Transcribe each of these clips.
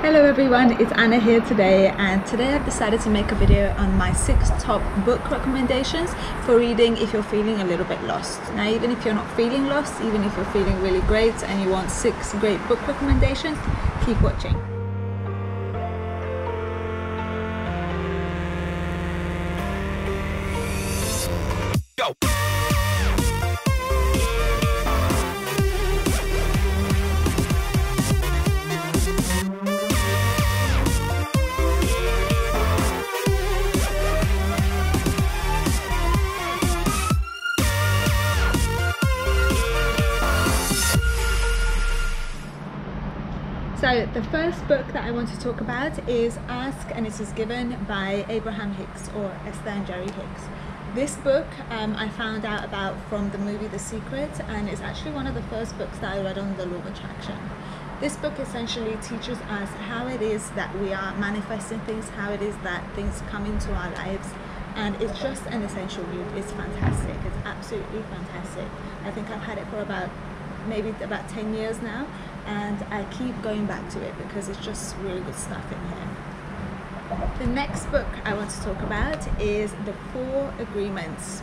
Hello everyone, it's Anna here today, and today I've decided to make a video on my 6 top book recommendations for reading if you're feeling a little bit lost. Now, even if you're not feeling lost, even if you're feeling really great and you want 6 great book recommendations, keep watching. Go! So the first book that I want to talk about is Ask and It Is Given by Abraham Hicks, or Esther and Jerry Hicks. This book I found out about from the movie The Secret, and it's actually one of the first books that I read on the law of attraction. This book essentially teaches us how it is that we are manifesting things, how it is that things come into our lives, and it's just an essential read. It's fantastic. It's absolutely fantastic. I think I've had it for maybe about 10 years now, and I keep going back to it because it's just really good stuff in here. The next book I want to talk about is The 4 Agreements.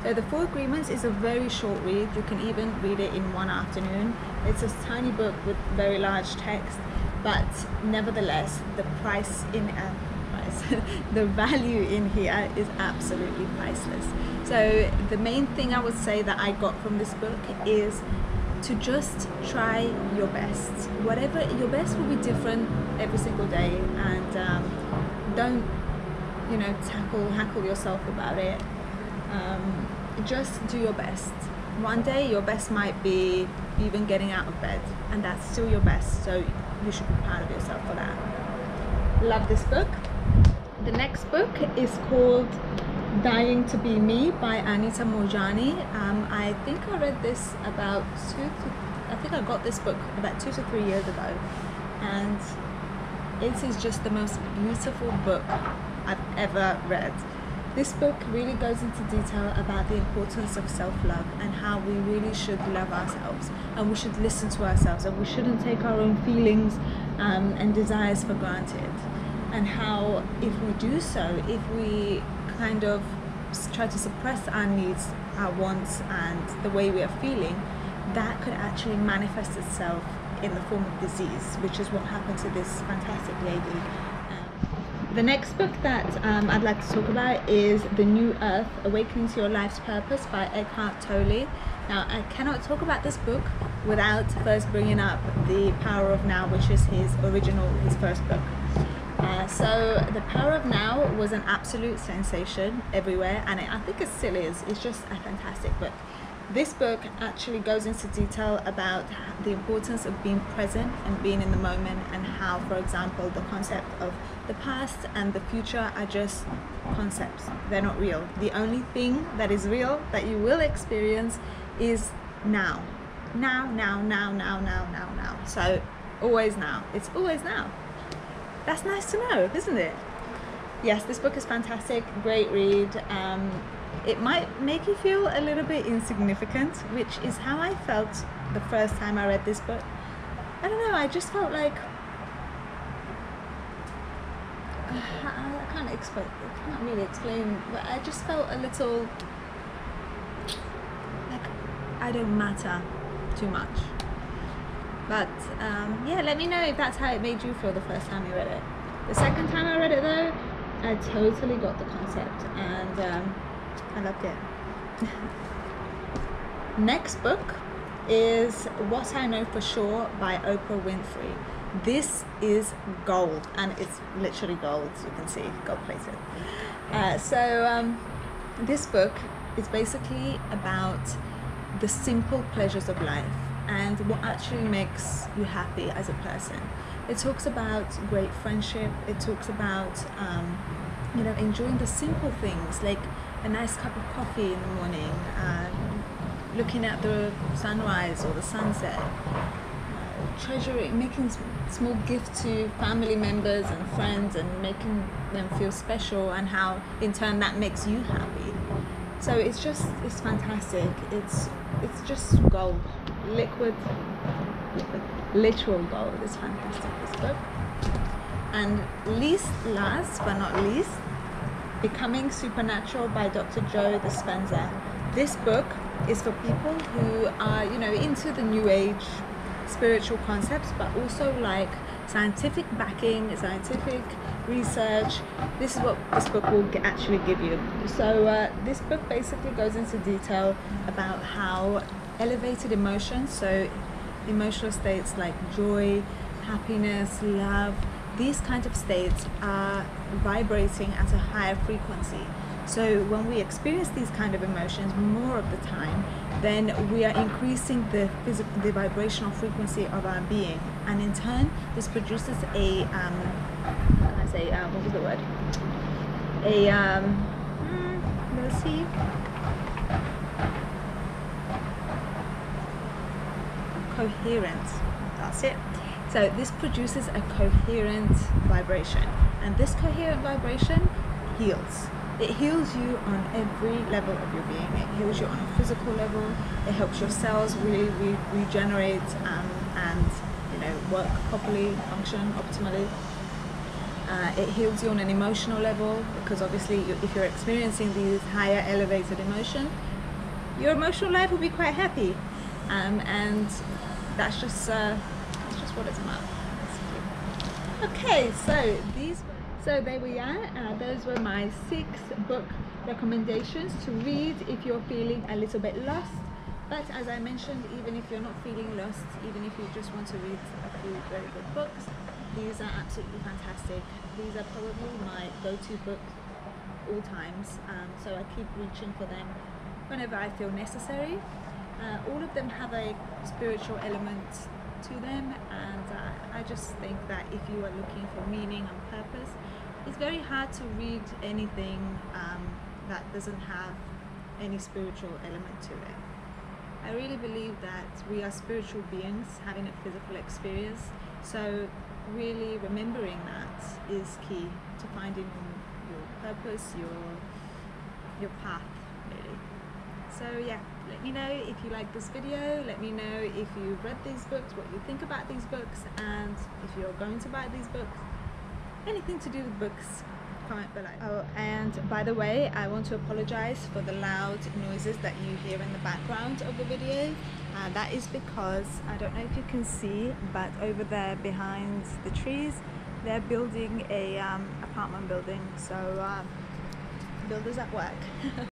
So The 4 Agreements is a very short read. You can even read it in one afternoon. It's a tiny book with very large text, but nevertheless the the value in here is absolutely priceless. So the main thing I would say that I got from this book is to just try your best. Whatever, your best will be different every single day, and don't, hackle yourself about it. Just do your best. One day your best might be even getting out of bed, and that's still your best, so you should be proud of yourself for that. Love this book. The next book is called Dying to Be Me by Anita Moorjani. I think I read this I got this book about 2 to 3 years ago, and it is just the most beautiful book I've ever read. This book really goes into detail about the importance of self-love and how we really should love ourselves, and we should listen to ourselves, and we shouldn't take our own feelings and desires for granted, and how if we do so, if we kind of try to suppress our needs, our wants, and the way we are feeling, that could actually manifest itself in the form of disease, which is what happened to this fantastic lady. The next book that I'd like to talk about is The New Earth, Awakening to Your Life's Purpose by Eckhart Tolle. Now, I cannot talk about this book without first bringing up The Power of Now, which is his first book. So The Power of Now was an absolute sensation everywhere, and I think it still is. It's just a fantastic book. This book actually goes into detail about the importance of being present and being in the moment, and how, for example, the concept of the past and the future are just concepts. They're not real. The only thing that is real that you will experience is now. Now. So always now. It's always now. That's nice to know, isn't it? Yes, this book is fantastic, great read. It might make you feel a little bit insignificant, which is how I felt the first time I read this book. I don't know, I just felt like, I can't really explain, but I just felt a little like I don't matter too much. But yeah, let me know if that's how it made you feel the first time you read it. The second time I read it though, I totally got the concept, and I loved it. Next book is What I Know for Sure by Oprah Winfrey. This is gold, and it's literally gold, you can see, gold plated. This book is basically about the simple pleasures of life and what actually makes you happy as a person. It talks about great friendship. It talks about enjoying the simple things, like a nice cup of coffee in the morning, looking at the sunrise or the sunset, treasuring, making small gifts to family members and friends, and making them feel special, and how in turn that makes you happy. So it's fantastic. It's just gold, liquid literal gold. It's fantastic, this book. And last but not least, Becoming Supernatural by Dr. Joe Dispenza. This book is for people who are, you know, into the new age spiritual concepts, but also like scientific backing, scientific research. This is what this book will actually give you. So this book basically goes into detail about how elevated emotions, so emotional states like joy, happiness, love, these kinds of states are vibrating at a higher frequency. So when we experience these kind of emotions more of the time, then we are increasing the vibrational frequency of our being, and in turn this produces a what was the word? Let's see. Coherent. That's it. So this produces a coherent vibration, and this coherent vibration heals. It heals you on every level of your being. It heals you on a physical level. It helps your cells really regenerate and you know, work properly, function optimally. It heals you on an emotional level, because obviously if you're experiencing these higher elevated emotions, your emotional life will be quite happy, and that's just what it's about. Okay, so there we are. Those were my 6 book recommendations to read if you're feeling a little bit lost. But as I mentioned, even if you're not feeling lost, even if you just want to read a few very good books, these are absolutely fantastic. These are probably my go-to books all times. So I keep reaching for them whenever I feel necessary. All of them have a spiritual element to them, and I just think that if you are looking for meaning and purpose, it's very hard to read anything that doesn't have any spiritual element to it. I really believe that we are spiritual beings having a physical experience, so really remembering that is key to finding your purpose, your path, really. So yeah, let me know if you like this video, let me know if you've read these books, what you think about these books, and if you're going to buy these books, anything to do with books, comment below. Oh, and by the way, I want to apologize for the loud noises that you hear in the background of the video. That is because, I don't know if you can see, but over there behind the trees, they're building a apartment building, so builders at work.